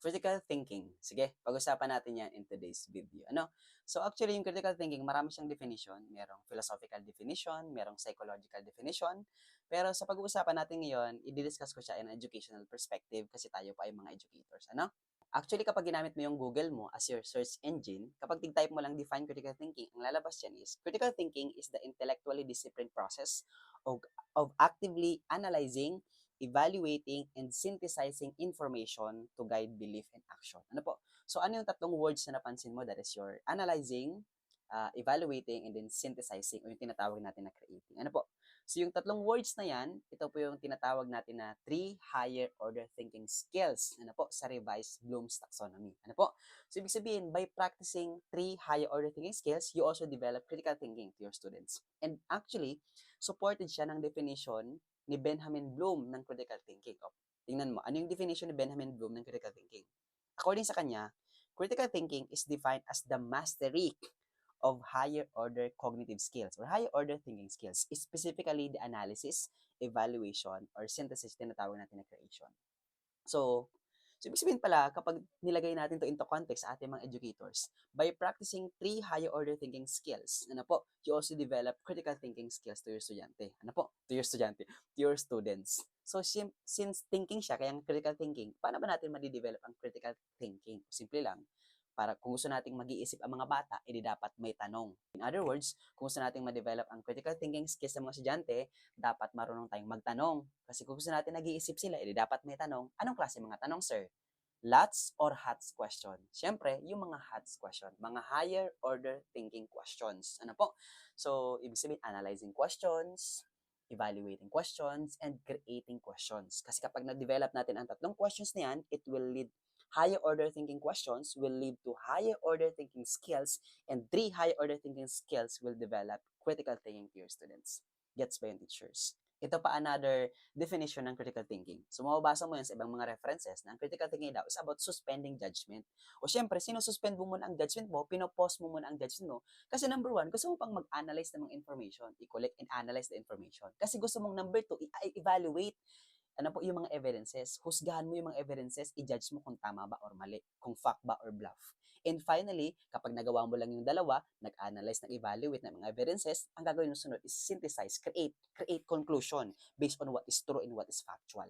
critical thinking. Sige, pag-usapan natin yan in today's video. Ano? So actually, yung critical thinking, marami siyang definition. Merong philosophical definition, merong psychological definition. Pero sa pag-uusapan natin ngayon, i-discuss ko siya in an educational perspective kasi tayo pa ay mga educators. Ano? Actually, kapag ginamit mo yung Google mo as your search engine, kapag tig-type mo lang define critical thinking, ang lalabas dyan is, critical thinking is the intellectually disciplined process of actively analyzing, evaluating, and synthesizing information to guide belief and action. Ano po? So, ano yung tatlong words na napansin mo? That is your analyzing, evaluating, and then synthesizing, o yung tinatawag natin na creating. Ano po? So, yung tatlong words na yan, ito po yung tinatawag natin na three higher order thinking skills. Ano po? Sa revised Bloom's taxonomy. Ano po? So, ibig sabihin, by practicing three higher order thinking skills, you also develop critical thinking to your students. And actually, supported siya ng definition ni Benjamin Bloom ng critical thinking. O, tingnan mo, ano yung definition ni Benjamin Bloom ng critical thinking? According sa kanya, critical thinking is defined as the mastery of higher order cognitive skills or higher order thinking skills, specifically the analysis, evaluation, or synthesis, tinatawag natin na creation. So ibig sabihin pala, kapag nilagay natin to into context sa ating mga educators, by practicing three higher order thinking skills, ano po, you also develop critical thinking skills to your estudyante. Ano po? To your estudyante, to your students. So, since thinking siya, kaya critical thinking, paano ba natin madi-develop ang critical thinking? Simple lang. Para kung gusto nating mag-iisip ang mga bata, edi dapat may tanong. In other words, kung gusto nating ma-develop ang critical thinking skills ng mga estudyante, dapat marunong tayong magtanong. Kasi kung gusto natin nag-iisip sila, edi dapat may tanong. Anong klase mga tanong, sir? Lots or HATS question? Siyempre, yung mga HATS question, mga higher order thinking questions. Ano po? So, ibig sabihin, analyzing questions, evaluating questions, and creating questions. Kasi kapag na-develop natin ang tatlong questions na yan, it will lead higher order thinking questions will lead to higher order thinking skills, and three higher order thinking skills will develop critical thinking to your students. Gets ba yung teachers? Ito pa another definition ng critical thinking. So, mababasa mo yan sa ibang mga references na ang critical thinking daw is about suspending judgment. O syempre, sinususpend mo muna ang judgment mo, pinopause mo muna ang judgment mo. Kasi number one, gusto mo pang mag-analyze ng mga information, i-collect and analyze the information. Kasi gusto mong number two, i-evaluate ano po yung mga evidences. Husgahan mo yung mga evidences, i-judge mo kung tama ba or mali, kung fact ba or bluff. And finally, kapag nagawa mo lang yung dalawa, nag-analyze, nag-evaluate ng mga evidences, ang gagawin mo sunod is synthesize, create conclusion based on what is true and what is factual.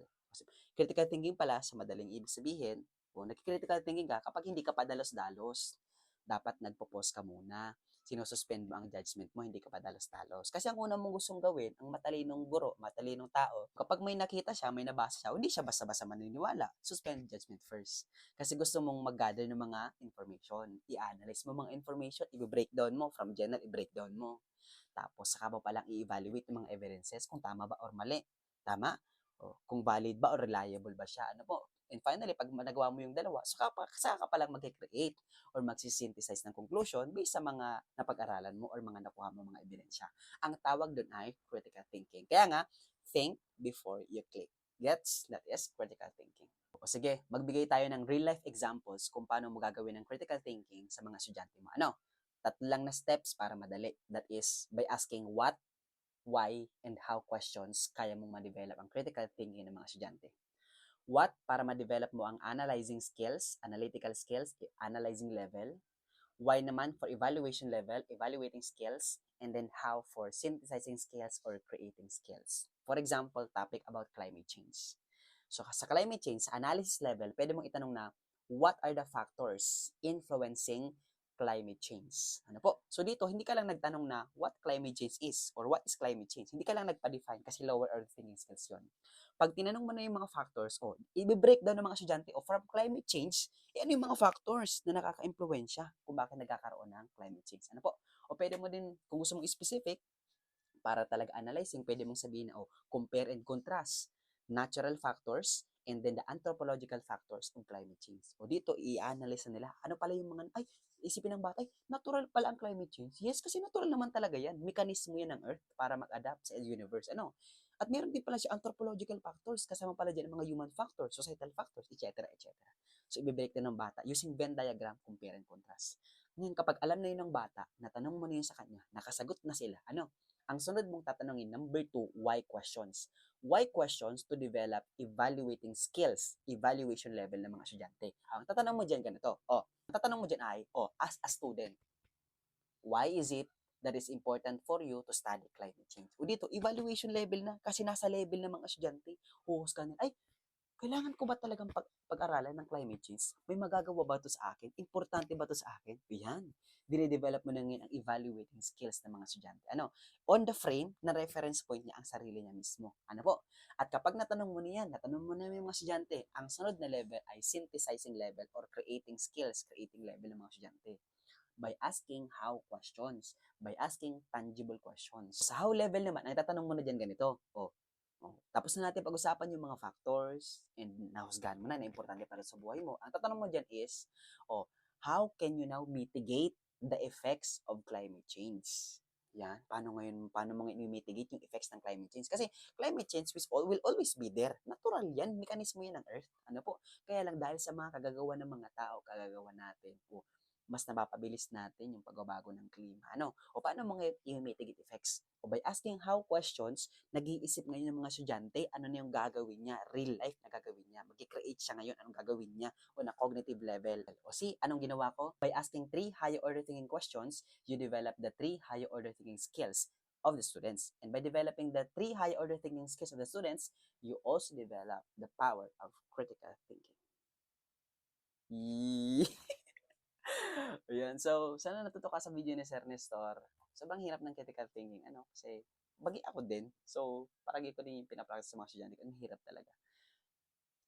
Critical thinking pala, sa madaling ibig sabihin, kung nag-critical thinking ka, kapag hindi ka padalos-dalos, dapat nagpo-pause ka muna. Sinususpend mo ang judgment mo, hindi ka padalos-dalos. Kasi ang una mong gustong gawin, ang matalinong guro, matalinong tao, kapag may nakita siya, may nabasa siya, hindi siya basta-basta maniniwala. Suspend judgment first. Kasi gusto mong mag-gather ng mga information. I-analyze mo mga information, i-breakdown mo, from general, i-breakdown mo. Tapos, saka mo palang i-evaluate yung mga evidences kung tama ba or mali. Tama? O, kung valid ba or reliable ba siya. Ano po? And finally, pag nagawa mo yung dalawa, saka ka palang mag-create or magsisynthesize ng conclusion based sa mga napag-aralan mo or mga nakuha mo mga ebidensya. Ang tawag doon ay critical thinking. Kaya nga, think before you click. Gets? That is critical thinking. O sige, magbigay tayo ng real-life examples kung paano mo gagawin ng critical thinking sa mga estudyante mo. Ano? Tatlo lang na steps para madali. That is by asking what, why, and how questions kaya mong ma-develop ang critical thinking ng mga estudyante. What, para ma-develop mo ang analyzing skills, analytical skills, analyzing level. Why naman for evaluation level, evaluating skills. And then how for synthesizing skills or creating skills. For example, topic about climate change. So sa climate change, sa analysis level, pwede mong itanong na, what are the factors influencing climate change? Ano po? So dito, hindi ka lang nagtanong na what climate change is or what is climate change. Hindi ka lang nagpa-define kasi lower order thinking skills yun. Pag tinanong mo na yung mga factors, i-breakdown ng mga estudyante, from climate change, ano yung mga factors na nakaka-impluensya kung bakit nagkakaroon ng climate change. Ano po? O pwede mo din, kung gusto mong specific, para talaga analyzing, pwede mong sabihin na, compare and contrast natural factors and then the anthropological factors of climate change. O dito, i-analyze nila, ano pala yung mga, isipin ng bata, natural pala ang climate change. Yes, kasi natural naman talaga yan. Mekanismo yan ng Earth para mag-adapt sa universe. Ano? At meron din pala siya anthropological factors, kasama pala dyan ang mga human factors, societal factors, etc. etc. So, i-break na ng bata using Venn diagram, compare and contrast. Ngayon, kapag alam na yun ng bata, natanong mo na yun sa kanya, nakasagot na sila, ano? Ang sunod mong tatanungin, number 2, why questions. Why questions to develop evaluating skills, evaluation level ng mga estudyante. Ang tatanong mo dyan ganito, ang tatanong mo dyan ay, as a student, why is it that is important for you to study climate change? O dito, evaluation level na, kasi nasa level ng mga estudyante. Huhusgan nila, ay, kailangan ko ba talagang pag-aralan ng climate change? May magagawa ba ito sa akin? Importante ba ito sa akin? Yan. Dine-develop mo na ngayon ang evaluating skills ng mga estudyante. Ano? On the frame, na reference point niya ang sarili niya mismo. Ano po? At kapag natanong mo na yan, natanong mo na yung mga estudyante, ang sunod na level ay synthesizing level or creating skills, creating level ng mga estudyante by asking how questions, by asking tangible questions. Sa how level naman, ang tatanong mo na dyan ganito, tapos na natin pag-usapan yung mga factors and nahusgahan mo na importante para sa buhay mo. Ang tatanong mo dyan is, how can you now mitigate the effects of climate change? Yan. Paano mo ngayon i-mitigate yung effects ng climate change? Kasi climate change will always be there. Natural yan. Mekanismo yan ng Earth. Ano po? Kaya lang dahil sa mga kagagawa ng mga tao, kagagawa natin, mas napapabilis natin yung pagbabago ng klima. Ano? O paano mo ngayon i-mitigate effects? O by asking how questions, nag-iisip ngayon ng mga estudyante, ano na yung gagawin niya, real life na gagawin niya. Mag-create siya ngayon, anong gagawin niya o na cognitive level. O see, anong ginawa ko? By asking 3 higher order thinking questions, you develop the 3 higher order thinking skills of the students. And by developing the 3 higher order thinking skills of the students, you also develop the power of critical thinking. Ayan. So, sana natuto ka sa video ni Sir Nestor. Sobrang hirap ng critical thinking, kasi bagi ako din. So, paragi ko din yung pinapractice sa mga estudyante ko. Ang hirap talaga.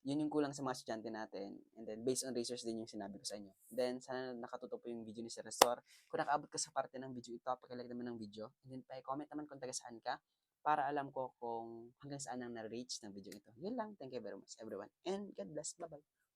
Yun yung kulang sa mga estudyante natin. And then, based on research din yung sinabi ko sa inyo. Then, sana nakatuto po yung video ni Sir Nestor. Kung nakaabot ka sa parte ng video ito, pakilike naman ng video. And then, pa-comment naman kung taga saan ka para alam ko kung hanggang saan ang na-reach ng video ito. Yun lang. Thank you very much, everyone. And God bless. Bye-bye.